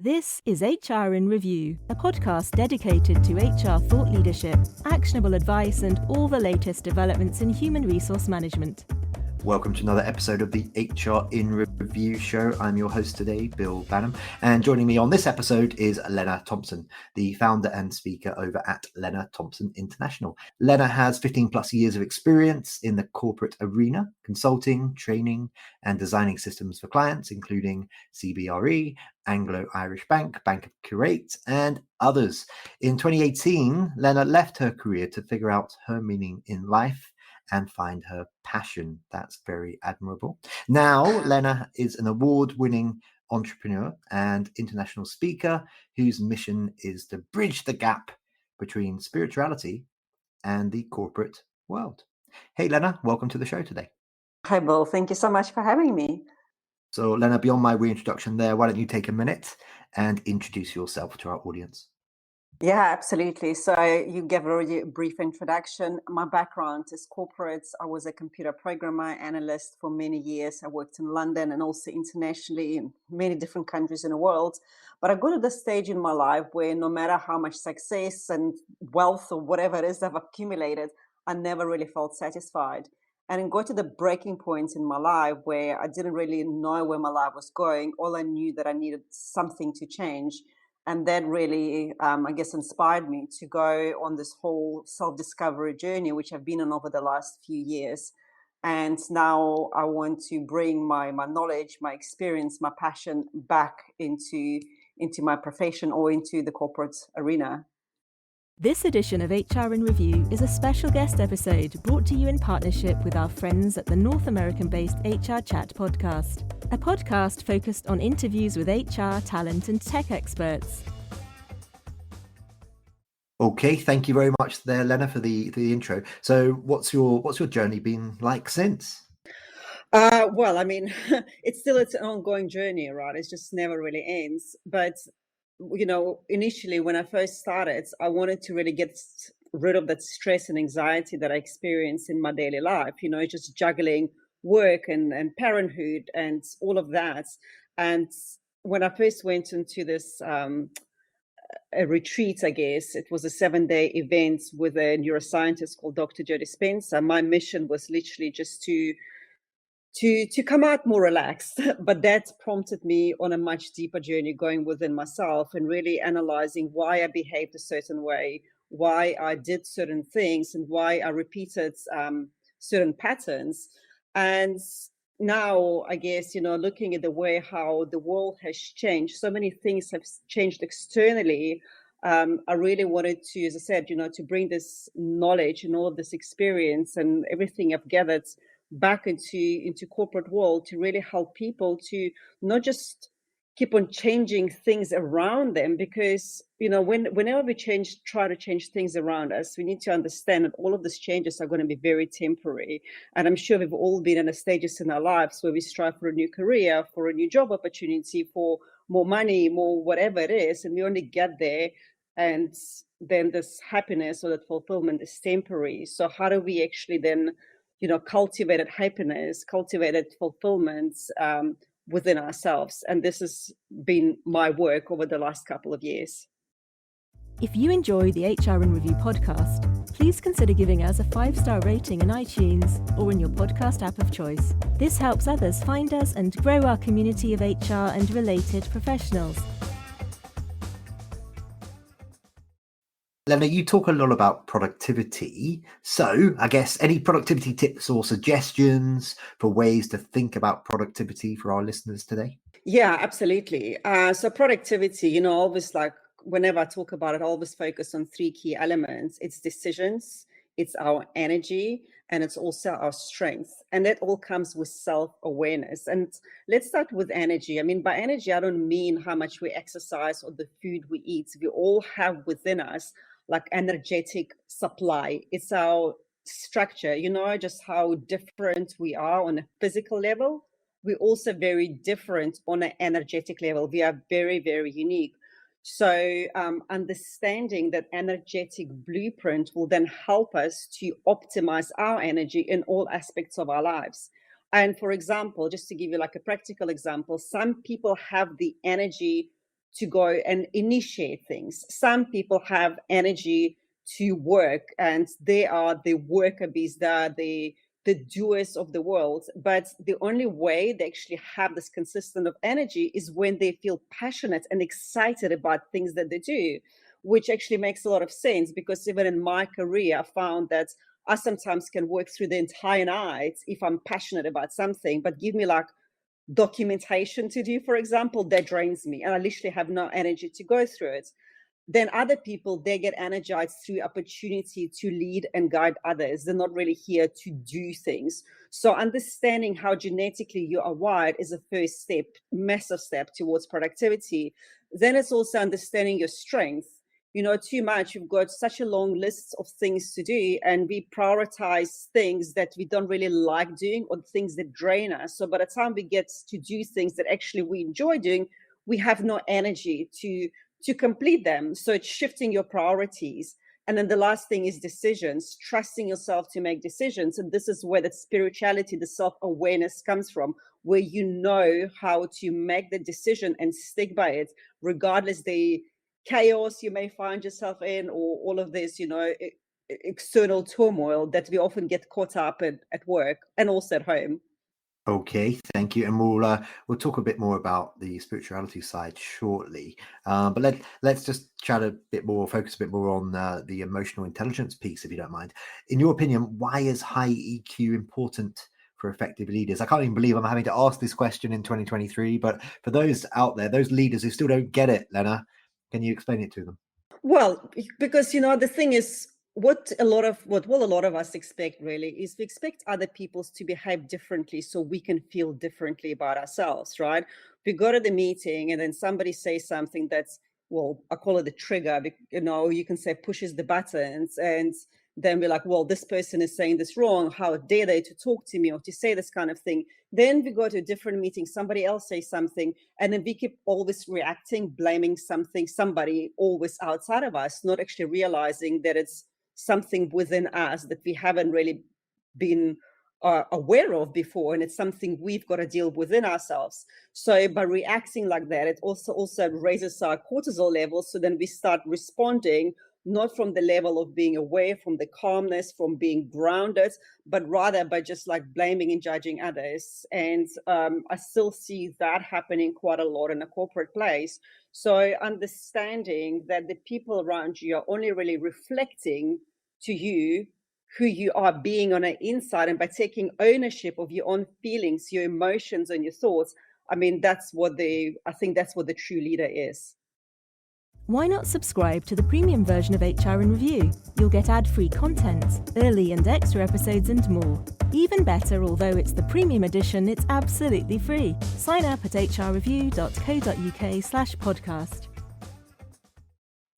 This is HR in Review, a podcast dedicated to HR thought leadership, actionable advice, and all the latest developments in human resource management. Welcome to another episode of the HR in Review show. I'm your host today, Bill Banham, and joining me on this episode is Lena Thompson, the founder and speaker over at Lena Thompson International. Lena has 15 plus years of experience in the corporate arena, consulting, training, and designing systems for clients, including CBRE, Anglo-Irish Bank, Bank of Kuwait, and others. In 2018, Lena left her career to figure out her meaning in life and find her passion. That's very admirable. Now, Lena is an award-winning entrepreneur and international speaker whose mission is to bridge the gap between spirituality and the corporate world. Hey, Lena, welcome to the show today. Hi, Bill. Thank you so much for having me. So, Lena, beyond my reintroduction there, why don't you take a minute and introduce yourself to our audience? Yeah, absolutely. So you gave already a brief introduction. My background is corporate. I was a computer programmer, analyst for many years. I worked in London and also internationally in many different countries in the world. But I got to the stage in my life where no matter how much success and wealth or whatever it is I've accumulated, I never really felt satisfied. And it got to the breaking point in my life where I didn't really know where my life was going. All I knew that I needed something to change. And that really, inspired me to go on this whole self-discovery journey, which I've been on over the last few years. And now I want to bring my knowledge, my experience, my passion back into my profession or into the corporate arena. This edition of HR in Review is a special guest episode brought to you in partnership with our friends at the North American-based HR Chat podcast, a podcast focused on interviews with HR, talent, and tech experts. Okay, thank you very much there, Lena, for the intro. So, what's your journey been like since? It's an ongoing journey, right? It just never really ends. But initially when I first started, I wanted to really get rid of that stress and anxiety that I experienced in my daily life, just juggling work and parenthood and all of that. And when I first went into this a retreat, I guess, it was a 7-day event with a neuroscientist called Dr. Jody Spencer. My mission was literally just to come out more relaxed, but that prompted me on a much deeper journey going within myself and really analyzing why I behaved a certain way, why I did certain things, and why I repeated certain patterns. And now, I guess, looking at the way how the world has changed, so many things have changed externally. I really wanted to, as I said, to bring this knowledge and all of this experience and everything I've gathered back into corporate world to really help people to not just keep on changing things around them, because whenever we try to change things around us, we need to understand that all of these changes are going to be very temporary. And I'm sure we've all been in a stages in our lives where we strive for a new career, for a new job opportunity, for more money, more whatever it is, and we only get there, and then this happiness or that fulfillment is temporary. So how do we actually then cultivated happiness, cultivated fulfillment within ourselves? And this has been my work over the last couple of years. If you enjoy the HR in Review podcast, please consider giving us a 5-star rating in iTunes or in your podcast app of choice. This helps others find us and grow our community of HR and related professionals. Lena, you talk a lot about productivity. So I guess any productivity tips or suggestions for ways to think about productivity for our listeners today? Yeah, absolutely. So productivity, always, like whenever I talk about it, I always focus on 3 key elements. It's decisions, it's our energy, and it's also our strength. And that all comes with self-awareness. And let's start with energy. I mean, by energy, I don't mean how much we exercise or the food we eat. We all have within us like energetic supply. It's our structure, just how different we are on a physical level. We're also very different on an energetic level. We are very, very unique. So understanding that energetic blueprint will then help us to optimize our energy in all aspects of our lives. And for example, just to give you like a practical example, some people have the energy to go and initiate things. Some people have energy to work, and they are the worker bees, they are the doers of the world. But the only way they actually have this consistent of energy is when they feel passionate and excited about things that they do, which actually makes a lot of sense, because even in my career, I found that I sometimes can work through the entire night if I'm passionate about something, but give me like documentation to do, for example, that drains me and I literally have no energy to go through it. Then other people, they get energized through opportunity to lead and guide others. They're not really here to do things. So understanding how genetically you are wired is a first step, massive step towards productivity. Then it's also understanding your strength. Too much, we've got such a long list of things to do, and we prioritize things that we don't really like doing or things that drain us. So by the time we get to do things that actually we enjoy doing, we have no energy to complete them. So it's shifting your priorities. And then the last thing is decisions, trusting yourself to make decisions. And this is where the spirituality, the self-awareness comes from, where you know how to make the decision and stick by it, regardless the chaos you may find yourself in, or all of this, external turmoil that we often get caught up at work and also at home. Okay, thank you, and we'll talk a bit more about the spirituality side shortly. But let's just chat a bit more, focus a bit more on the emotional intelligence piece, if you don't mind. In your opinion, why is high EQ important for effective leaders? I can't even believe I'm having to ask this question in 2023, but for those out there, those leaders who still don't get it, Lena, can you explain it to them? Well, because the thing is, what a lot of us expect really is we expect other people to behave differently so we can feel differently about ourselves, right? We go to the meeting and then somebody says something that's, well, I call it the trigger, you can say pushes the buttons, and then we're like, well, this person is saying this wrong. How dare they to talk to me or to say this kind of thing? Then we go to a different meeting, somebody else says something, and then we keep always reacting, blaming somebody always outside of us, not actually realizing that it's something within us that we haven't really been aware of before, and it's something we've got to deal within ourselves. So by reacting like that, it also raises our cortisol levels. So then we start responding not from the level of being aware, from the calmness, from being grounded, but rather by just like blaming and judging others. And I still see that happening quite a lot in a corporate place. So understanding that the people around you are only really reflecting to you who you are being on the inside, and by taking ownership of your own feelings, your emotions, and your thoughts, I think that's what the true leader is. Why not subscribe to the premium version of HR in Review? You'll get ad-free content, early and extra episodes and more. Even better, although it's the premium edition, it's absolutely free. Sign up at hrreview.co.uk/podcast.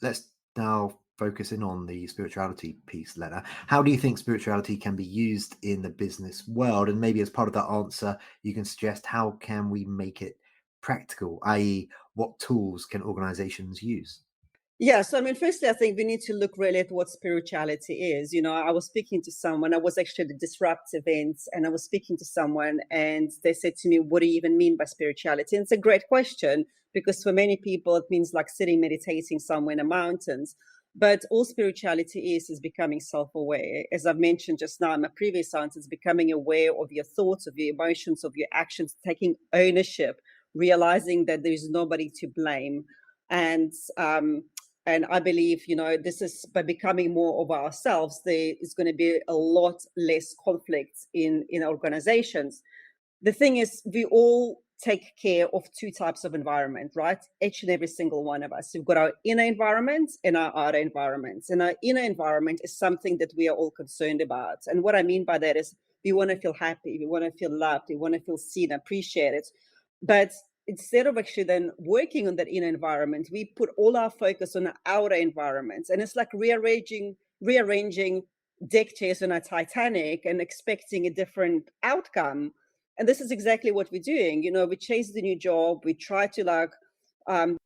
Let's now focus in on the spirituality piece, Lena. How do you think spirituality can be used in the business world? And maybe as part of that answer, you can suggest how can we make it practical, i.e. what tools can organizations use? Yeah, so firstly, I think we need to look really at what spirituality is. I was speaking to someone, I was actually at a Disrupt event, and I was speaking to someone, and they said to me, what do you even mean by spirituality? And it's a great question, because for many people, it means like sitting, meditating somewhere in the mountains. But all spirituality is becoming self-aware. As I've mentioned just now in my previous answers, becoming aware of your thoughts, of your emotions, of your actions, taking ownership, realizing that there's nobody to blame. And I believe, this is by becoming more of ourselves, there is going to be a lot less conflict in organizations. The thing is, we all take care of two types of environment, right? Each and every single one of us. We've got our inner environment and our outer environment. And our inner environment is something that we are all concerned about. And what I mean by that is we want to feel happy, we want to feel loved, we want to feel seen, appreciated. But instead of actually then working on that inner environment, we put all our focus on the outer environment. And it's like rearranging deck chairs on a Titanic and expecting a different outcome. And this is exactly what we're doing. We chase the new job. We try to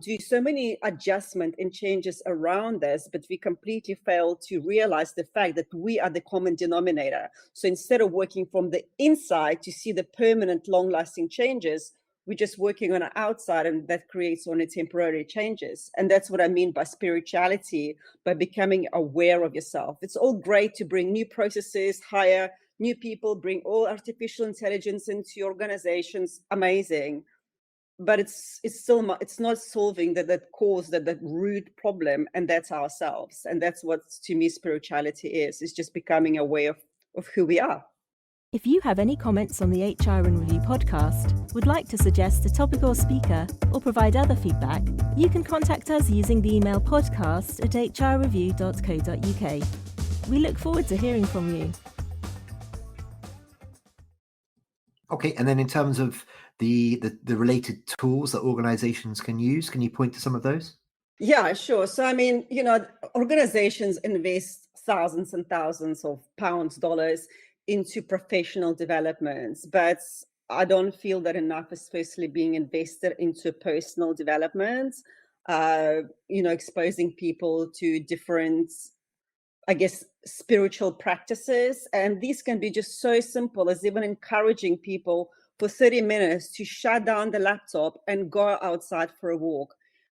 do so many adjustments and changes around us, but we completely fail to realize the fact that we are the common denominator. So instead of working from the inside to see the permanent, long-lasting changes, we're just working on the outside, and that creates only temporary changes. And that's what I mean by spirituality, by becoming aware of yourself. It's all great to bring new processes, hire new people, bring all artificial intelligence into your organizations. Amazing. But it's still it's not solving that cause, that root problem, and that's ourselves. And that's what, to me, spirituality is. It's just becoming aware of who we are. If you have any comments on the HR in Review podcast, would like to suggest a topic or speaker, or provide other feedback, you can contact us using the email podcast@hrreview.co.uk. We look forward to hearing from you. Okay, and then in terms of the related tools that organizations can use, can you point to some of those? Yeah, sure. So, I mean, organizations invest thousands and thousands of pounds, dollars into professional developments, but I don't feel that enough is firstly being invested into personal development, exposing people to different, I guess, spiritual practices. And these can be just so simple as even encouraging people for 30 minutes to shut down the laptop and go outside for a walk.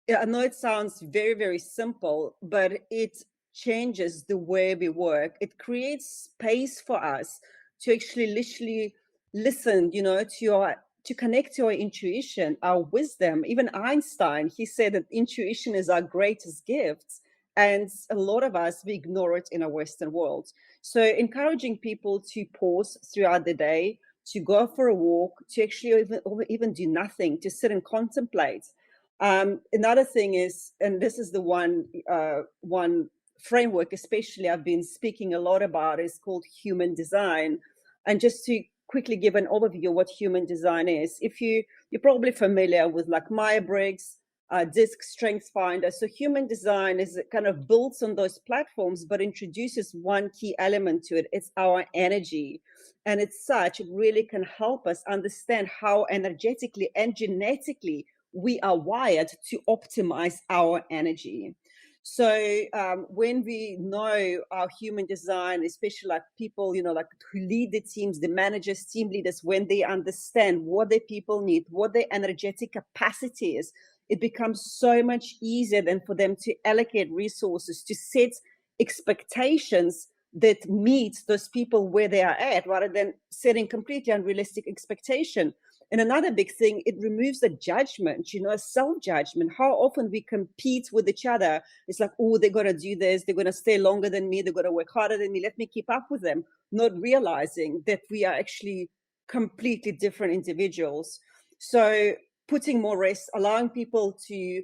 I know it sounds very, very simple, but it changes the way we work. It creates space for us to actually literally listen, to connect to our intuition, our wisdom. Even Einstein, he said that intuition is our greatest gift. And a lot of us, we ignore it in a Western world. So encouraging people to pause throughout the day, to go for a walk, to actually even do nothing, to sit and contemplate. Another thing is, and this is the one framework, especially I've been speaking a lot about, is called human design. And just to quickly give an overview of what human design is, you're probably familiar with like Myers-Briggs, DISC, Strengths Finder. So human design is kind of builds on those platforms, but introduces one key element to it. It's our energy. And it's such, it really can help us understand how energetically and genetically we are wired to optimize our energy. So when we know our human design, especially like people, like who lead the teams, the managers, team leaders, when they understand what their people need, what their energetic capacity is, it becomes so much easier then for them to allocate resources, to set expectations that meet those people where they are at, rather than setting completely unrealistic expectation. And another big thing, it removes the judgment, self-judgment. How often we compete with each other. It's like, oh, they're going to do this. They're going to stay longer than me. They're going to work harder than me. Let me keep up with them. Not realizing that we are actually completely different individuals. So putting more rest, allowing people to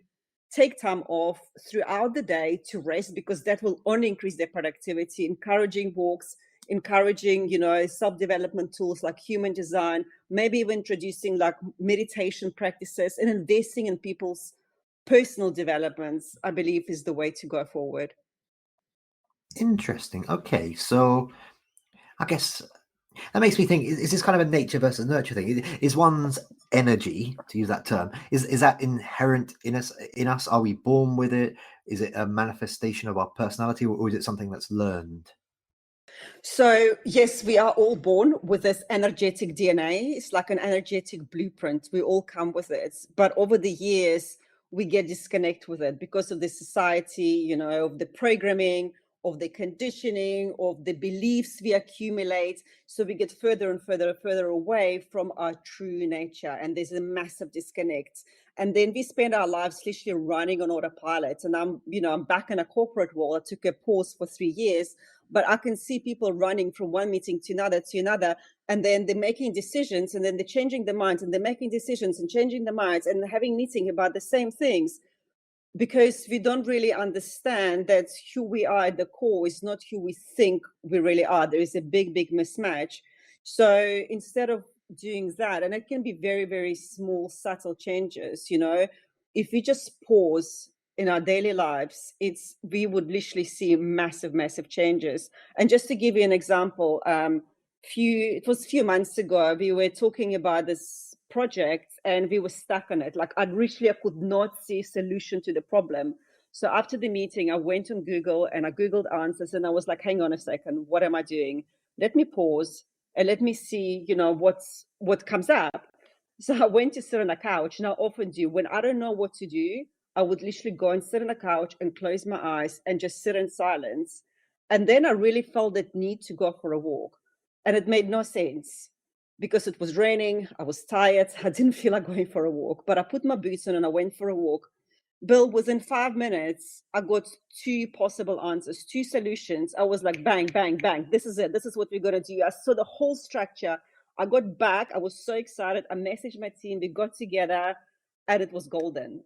take time off throughout the day to rest, because that will only increase their productivity, encouraging walks, encouraging, self-development tools like human design, maybe even introducing like meditation practices, and investing in people's personal developments, I believe, is the way to go forward. Interesting. Okay, so I guess that makes me think, is this kind of a nature versus nurture thing? Is one's energy, to use that term, is that inherent in us? Are we born with it? Is it a manifestation of our personality, or is it something that's learned? So yes, we are all born with this energetic DNA. It's like an energetic blueprint. We all come with it. But over the years, we get disconnected with it because of the society, of the programming, of the conditioning, of the beliefs we accumulate. So we get further and further away from our true nature. And there's a massive disconnect. And then we spend our lives literally running on autopilot. And I'm back in a corporate world. I took a pause for 3 years, but I can see people running from one meeting to another, and then they're making decisions, and then they're changing their minds, and they're making decisions and changing their minds, and having meeting about the same things, because we don't really understand that who we are at the core is not who we think we really are. There is a big mismatch. So instead of doing that, and it can be very, very small, subtle changes, if we just pause in our daily lives, we would literally see massive changes. And just to give you an example, it was a few months ago, we were talking about this project and we were stuck on it. Like I could not see a solution to the problem. So after the meeting, I went on Google and I Googled answers, and I was like, hang on a second, what am I doing? Let me pause and let me see, what comes up. So I went to sit on a couch, and I often do. When I don't know what to do, I would literally go and sit on a couch and close my eyes and just sit in silence. And then I really felt that need to go for a walk. And it made no sense because it was raining. I was tired. I didn't feel like going for a walk, but I put my boots on and I went for a walk. Bill, within 5 minutes, I got 2 possible answers, 2 solutions. I was like, bang, bang, bang. This is it. This is what we're going to do. I saw the whole structure. I got back. I was so excited. I messaged my team. We got together and it was golden,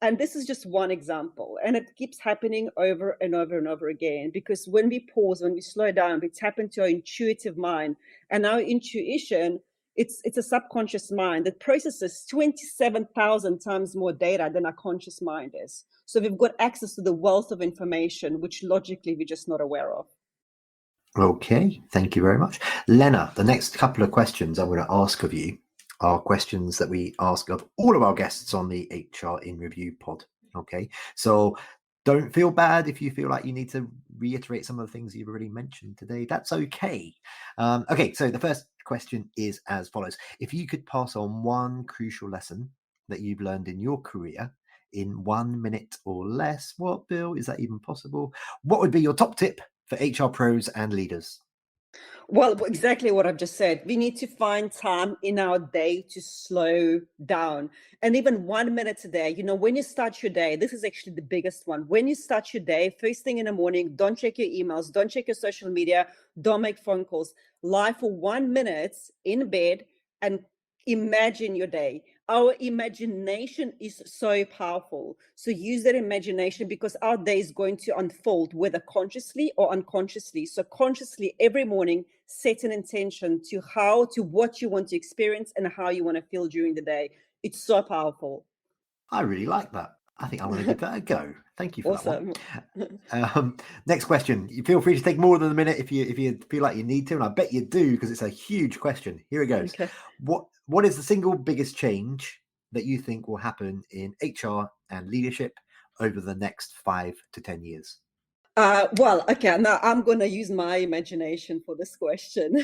And this is just one example. And it keeps happening over and over and over again, because when we pause, when we slow down, we tap into our intuitive mind, and our intuition, it's a subconscious mind that processes 27,000 times more data than our conscious mind is. So we've got access to the wealth of information, which logically we're just not aware of. Okay, thank you very much. Lena, the next couple of questions I'm going to ask of you are questions that we ask of all of our guests on the HR in Review pod. Okay, so don't feel bad if you feel like you need to reiterate some of the things you've already mentioned today. That's okay. Okay, so the first question is as follows. If you could pass on one crucial lesson that you've learned in your career in 1 minute or less, what, Bill, is that even possible? What would be your top tip for HR pros and leaders? Well, exactly what I've just said. We need to find time in our day to slow down. And even 1 minute a day, when you start your day, this is actually the biggest one. When you start your day, first thing in the morning, don't check your emails, don't check your social media, don't make phone calls. Lie for 1 minute in bed and imagine your day. Our imagination is so powerful. So use that imagination, because our day is going to unfold, whether consciously or unconsciously. So consciously, every morning, set an intention to what you want to experience and how you want to feel during the day. It's so powerful. I really like that. I think I'm going to give that a go. Thank you for awesome. That one. Next question. You feel free to take more than a minute if you feel like you need to, and I bet you do, because it's a huge question. Here it goes. Okay. What is the single biggest change that you think will happen in HR and leadership over the next 5 to 10 years? Well, okay, now I'm going to use my imagination for this question.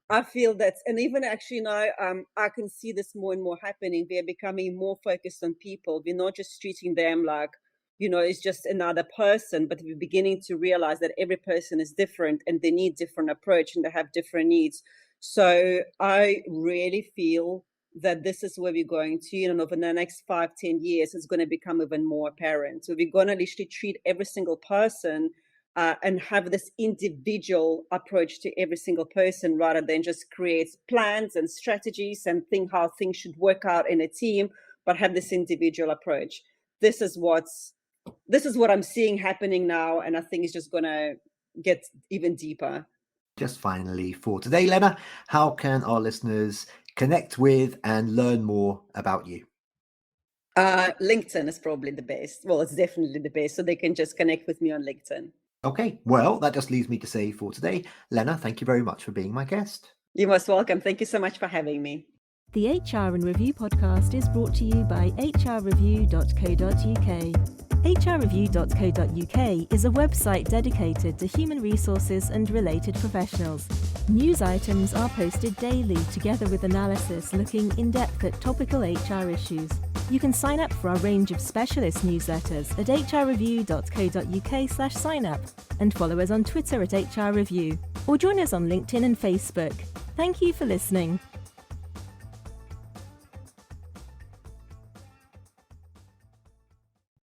I feel that, and even actually now, I can see this more and more happening. We're becoming more focused on people. We're not just treating them like, it's just another person, but we're beginning to realize that every person is different and they need different approach and they have different needs. So I really feel that this is where we're going to, over the next 5-10 years, it's going to become even more apparent. So we're going to literally treat every single person and have this individual approach to every single person, rather than just create plans and strategies and think how things should work out in a team, but have this individual approach. This is what I'm seeing happening now, and I think it's just going to get even deeper. Just finally for today, Lena, how can our listeners connect with and learn more about you? LinkedIn is probably the best. Well, it's definitely the best. So they can just connect with me on LinkedIn. Okay, well, that just leaves me to say for today, Lena, thank you very much for being my guest. You're most welcome. Thank you so much for having me. The HR in Review podcast is brought to you by hrreview.co.uk. hrreview.co.uk is a website dedicated to human resources and related professionals. News items are posted daily, together with analysis looking in depth at topical HR issues. You can sign up for our range of specialist newsletters at hrreview.co.uk/sign-up and follow us on Twitter at hrreview, or join us on LinkedIn and Facebook. Thank you for listening.